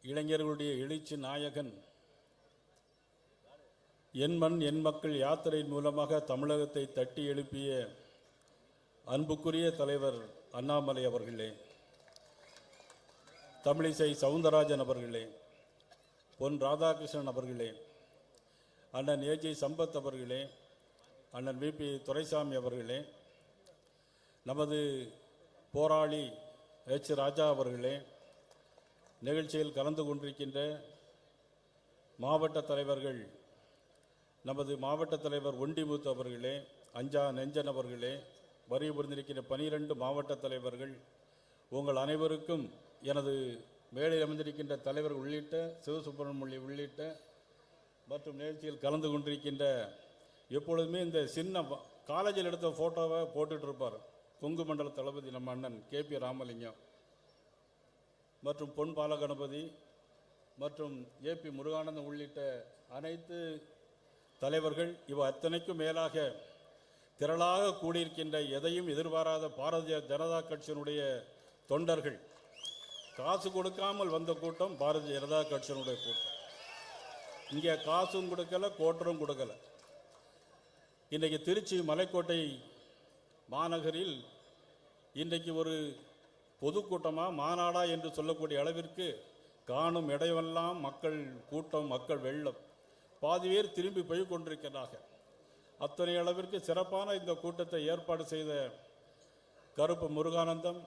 இளைஞர்களுடைய எழுச்சி நாயகன், என் மண் என் மக்கள் யாத்திரையின் மூலமாக தமிழகத்தை தட்டி எழுப்பிய அன்புக்குரிய தலைவர் அண்ணாமலை அவர்களே, தமிழிசை சவுந்தரராஜன் அவர்களே, பொன் ராதாகிருஷ்ணன் அவர்களே, அண்ணன் ஏஜி சம்பத் அவர்களே, அண்ணன் விபி துரைசாமி அவர்களே, நமது போராளி எச் ராஜா அவர்களே, நிகழ்ச்சியில் கலந்து கொண்டிருக்கின்ற மாவட்ட தலைவர்கள், நமது மாவட்ட தலைவர் ஒண்டிமுத்து அவர்களே, அஞ்சா நெஞ்சன் அவர்களே, வரி புரிந்திருக்கின்ற 12 மாவட்ட தலைவர்கள், உங்கள் அனைவருக்கும் எனது மேடையில் அமைந்திருக்கின்ற தலைவர்கள் உள்ளிட்ட சிவசுப்பிரமணியம் உள்ளிட்ட மற்றும் நிகழ்ச்சியில் கலந்து கொண்டிருக்கின்ற, எப்பொழுதுமே இந்த சின்ன காலேஜில் எடுத்த ஃபோட்டோவை போட்டுட்டு இருப்பார் கொங்கு மண்டல தளபதி நம்ம அண்ணன் KP ராமலிங்கம் மற்றும் பொன் பாலகணபதி மற்றும் AP முருகானந்தம் உள்ளிட்ட அனைத்து தலைவர்கள், இவ அத்தனைக்கும் மேலாக திரளாக கூடியிருக்கின்ற எதையும் எதிர்பாராத பாரதிய ஜனதா கட்சியினுடைய தொண்டர்கள், காசு கொடுக்காமல் வந்த கூட்டம் பாரதிய ஜனதா கட்சியினுடைய கூட்டம். இங்கே காசும் கொடுக்கல, கோட்டரும் கொடுக்கல. இன்றைக்கு திருச்சி மலைக்கோட்டை மாநகரில் இன்றைக்கு ஒரு பொதுக்கூட்டமா மாநாடா என்று சொல்லக்கூடிய அளவிற்கு காணும் இடையெல்லாம் மக்கள் கூட்டம், மக்கள் வெள்ளம், பாதி பேர் திரும்பி போய் கொண்டிருக்கிறார்கள். அத்தனை அளவிற்கு சிறப்பான இந்த கூட்டத்தை ஏற்பாடு செய்த கருப்பு முருகானந்தம்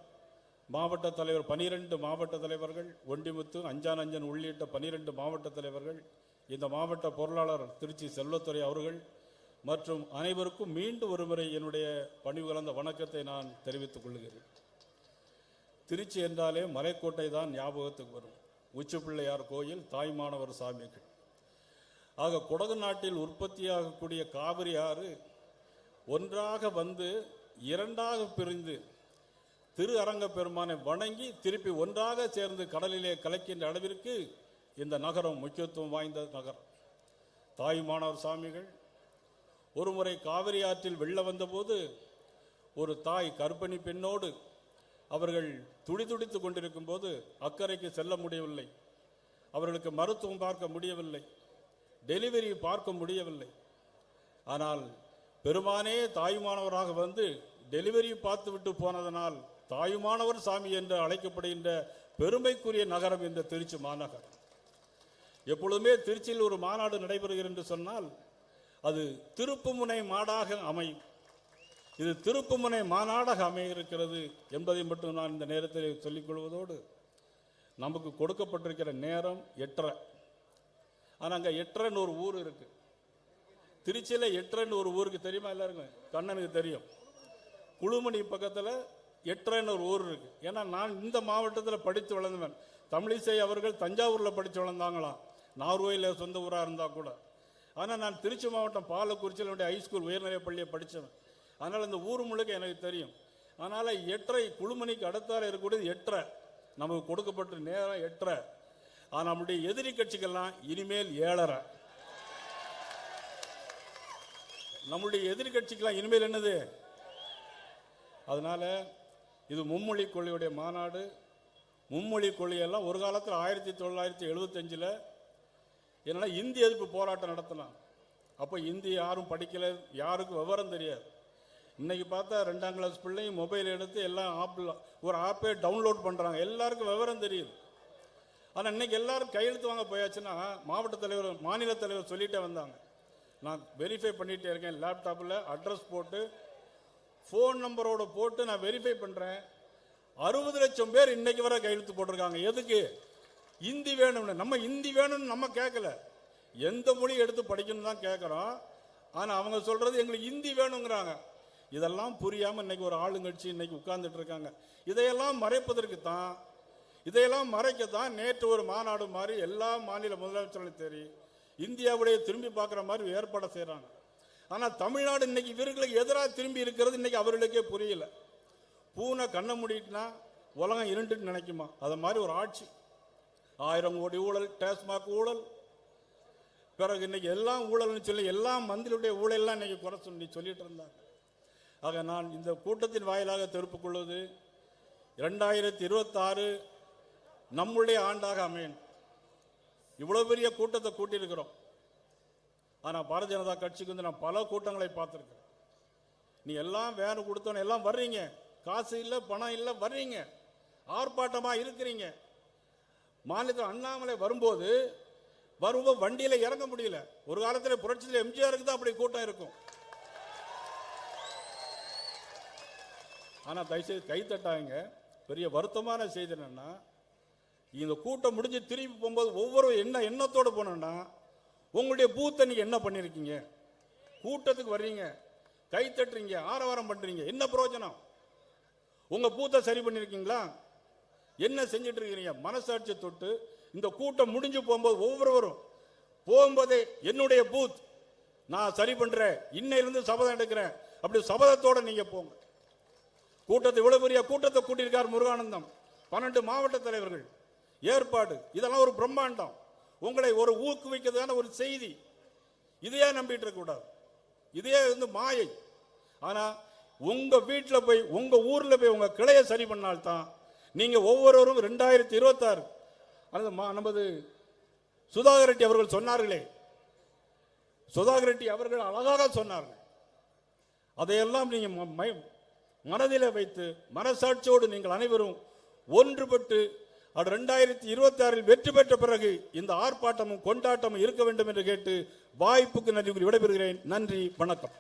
மாவட்ட தலைவர், 12 மாவட்ட தலைவர்கள், ஒண்டிமுத்து, அஞ்சானஞ்சன் உள்ளிட்ட 12 மாவட்ட தலைவர்கள், இந்த மாவட்ட பொருளாளர் திருச்சி செல்வத்துறை அவர்கள் மற்றும் அனைவருக்கும் மீண்டும் ஒருமுறை என்னுடைய பணிவு கலந்த வணக்கத்தை நான் தெரிவித்துக் கொள்கிறேன். திருச்சி என்றாலே மலைக்கோட்டை தான் ஞாபகத்துக்கு வரும். உச்சிப்பிள்ளையார் கோயில், தாய்மானவர் சாமிகள். ஆக கொடகு நாட்டில் உற்பத்தியாகக்கூடிய காவிரி ஆறு ஒன்றாக வந்து இரண்டாக பிரிந்து திரு அரங்க பெருமானை வணங்கி திருப்பி ஒன்றாக சேர்ந்து கடலிலே கலக்கின்ற அளவிற்கு இந்த நகரம் முக்கியத்துவம் வாய்ந்த நகரம். தாய்மானவர் சாமிகள் ஒருமுறை காவிரி ஆற்றில் வெள்ளம் வந்தபோது ஒரு தாய் கர்ப்பிணி பெண்ணோடு அவர்கள் துடிதுடித்து கொண்டிருக்கும் போது அக்கறைக்கு செல்ல முடியவில்லை, அவர்களுக்கு மருத்துவம் பார்க்க முடியவில்லை, டெலிவரி பார்க்க முடியவில்லை. ஆனால் பெருமானே தாயுமானவராக வந்து டெலிவரி பார்த்து விட்டு போனதனால் தாயுமானவர் சாமி என்று அழைக்கப்படுகின்ற பெருமைக்குரிய நகரம் இந்த திருச்சி மாநகரம். எப்பொழுதுமே திருச்சியில் ஒரு மாநாடு நடைபெறுகிறது என்று சொன்னால் அது திருப்புமுனை மாடாக அமையும். இது திருப்புமுனை மாநாடாக அமைய இருக்கிறது என்பதை மட்டும் நான் இந்த நேரத்தில் சொல்லிக் கொள்வதோடு, நமக்கு கொடுக்கப்பட்டிருக்கிற நேரம் 8:30. ஆனால் அங்கே 8:30 ஒரு ஊர் இருக்கு. திருச்சியில் 8:30 ஒரு ஊருக்கு தெரியுமா? எல்லாருக்கும் கண்ணனுக்கு தெரியும். குழுமணி பக்கத்தில் 8:30 ஒரு ஊர் இருக்கு. ஏன்னா நான் இந்த மாவட்டத்தில் படித்து வளர்ந்தவன். தமிழிசை அவர்கள் தஞ்சாவூரில் படித்து வளர்ந்தாங்களாம், நார்வேயில் சொந்த ஊராக இருந்தால் கூட. ஆனால் நான் திருச்சி மாவட்டம் பாலக்குறிச்சியில் ஹைஸ்கூல் உயர்நிலைப் பள்ளியை படித்தவன். அதனால் இந்த ஊர் முழுக்க எனக்கு தெரியும். அதனால் 8:30 குழுமணிக்கு அடுத்தால இருக்கக்கூடியது 8:30 நமக்கு கொடுக்கப்பட்ட நேரம் 8:30. ஆனால் நம்முடைய எதிரி கட்சிகள்லாம் இனிமேல் 7:30. நம்முடைய எதிரி கட்சிக்கெல்லாம் இனிமேல் என்னது? அதனால இது மும்மொழி கொள்கையுடைய மாநாடு. மும்மொழி கொள்கையெல்லாம் ஒரு காலத்தில் 1975 என்னன்னா இந்தி எதிர்ப்பு போராட்டம் நடத்தினான். அப்போ இந்தி யாரும் படிக்கல, யாருக்கும் விவரம் தெரியாது. இன்னைக்கு பார்த்தா 2ஆம் கிளாஸ் பிள்ளைங்க மொபைல் எடுத்து எல்லாம் ஒரு ஆப்பே டவுன்லோட் பண்ணுறாங்க, எல்லாருக்கும் விவரம் தெரியுது. ஆனால் இன்னைக்கு எல்லாரும் கையெழுத்து வாங்க போயாச்சுன்னா மாவட்ட தலைவர், மாநில தலைவர் சொல்லிட்டே வந்தாங்க, நான் வெரிஃபை பண்ணிகிட்டே இருக்கேன், லேப்டாப்பில் அட்ரஸ் போட்டு ஃபோன் நம்பரோட போட்டு நான் வெரிஃபை பண்ணுறேன். 60 லட்சம் பேர் இன்னைக்கு வர கையெழுத்து போட்டிருக்காங்க. எதுக்கு? இந்தி வேணும்னு. நம்ம இந்தி வேணும்னு நம்ம கேட்கல, எந்த மொழி எடுத்து படிக்கணும்னு தான் கேட்குறோம். ஆனால் அவங்க சொல்கிறது எங்களுக்கு இந்தி வேணுங்கிறாங்க. இதெல்லாம் புரியாமல் இன்னைக்கு ஒரு ஆளுங்கட்சி இன்னைக்கு உட்கார்ந்துட்டு இருக்காங்க. இதையெல்லாம் மறைப்பதற்கு தான், இதையெல்லாம் மறைக்கத்தான் நேற்று ஒரு மாநாடு மாதிரி எல்லா மாநில முதலமைச்சர்களும் தெரியும் இந்தியாவுடைய திரும்பி பார்க்குற மாதிரி ஏற்பாடு செய்கிறாங்க. ஆனால் தமிழ்நாடு இன்னைக்கு இவர்களுக்கு எதிராக திரும்பி இருக்கிறது இன்னைக்கு அவர்களுக்கே புரியல. பூனை கண்ணை மூடிட்டுனா உலகம் இருண்டுன்னு நினைக்குமா? அது மாதிரி ஒரு ஆட்சி. 1000 கோடி ஊழல், டாஸ்மாக் ஊழல், பிறகு இன்னைக்கு எல்லாம் ஊழல்னு சொல்லி எல்லாம் மந்திரியுடைய ஊழல்லாம் இன்னைக்கு குறை சொல்லி சொல்லிட்டு இருந்தாங்க. ஆக நான் இந்த கூட்டத்தின் வாயிலாக தெரிவித்துக் கொள்வது, 2026 நம்முடைய ஆண்டாக அமையணும். இவ்வளவு பெரிய கூட்டத்தை கூட்டியிருக்கிறோம். ஆனா பாரதிய ஜனதா கட்சிக்கு வந்து நான் பல கூட்டங்களை பார்த்திருக்கேன். நீ எல்லாம் வேன் கொடுத்தோன்னு எல்லாம் வர்றீங்க, காசு இல்லை பணம் இல்லை வர்றீங்க, ஆர்ப்பாட்டமா இருக்கிறீங்க. மாநிலத்தில் அண்ணாமலை வரும்போது வண்டியில இறங்க முடியல. ஒரு காலத்தில் புரட்சியில் எம்ஜிஆருக்கு தான் அப்படி கூட்டம் இருக்கும். ஆனா தயவுசெய்து கை தட்டாங்க. பெரிய வருத்தமான செய்தி என்னன்னா, இந்த கூட்டம் முடிஞ்சு திரும்பி போகும்போது ஒவ்வொரு எண்ணத்தோடு போனோம்னா, உங்களுடைய பூத்தை நீங்க என்ன பண்ணிருக்கீங்க? கூட்டத்துக்கு வர்றீங்க, கை தட்டுறீங்க, ஆரவாரம் பண்றீங்க, என்ன பிரயோஜனம்? உங்க பூத்தை சரி பண்ணிருக்கீங்களா? என்ன செஞ்சிட்டு இருக்கீங்க? மனசாட்சி தொட்டு இந்த கூட்டம் முடிஞ்சு போகும்போது ஒவ்வொருவரும் போகும்போதே என்னுடைய பூத் நான் சரி பண்றேன், இன்னையிலிருந்து சபதம் எடுக்கிறேன், அப்படி சபதத்தோட நீங்க போங்க. கூட்டத்தை இவ்வளவு பெரிய கூட்டத்தை கூட்டியிருக்கார் முருகானந்தம், 12 மாவட்ட தலைவர்கள் ஏற்பாடு, இதெல்லாம் ஒரு பிரம்மாண்டம். உங்களை ஒரு ஊக்குவிக்கிறதான ஒரு செய்தி. இதையே நம்பிட்டு இருக்க கூடாது, இதையே வந்து மாயை. ஆனா உங்க வீட்டில் போய் உங்க ஊர்ல போய் உங்க கிளையை சரி பண்ணால்தான் நீங்க ஒவ்வொருவரும் 2026 நமது சுதாகர் ரெட்டி அவர்கள் சொன்னார்களே, சுதாகர் ரெட்டி அவர்கள் அழகாக சொன்னார்கள். அதையெல்லாம் நீங்க மனதில் வைத்து மனசாட்சியோடு நீங்கள் அனைவரும் ஒன்றுபட்டு 2026 வெற்றி பெற்ற பிறகு இந்த ஆர்ப்பாட்டமும் கொண்டாட்டமும் இருக்க வேண்டும் என்று கேட்டு வாய்ப்புக்கு நன்றி விடைபெறுகிறேன். நன்றி, வணக்கம்.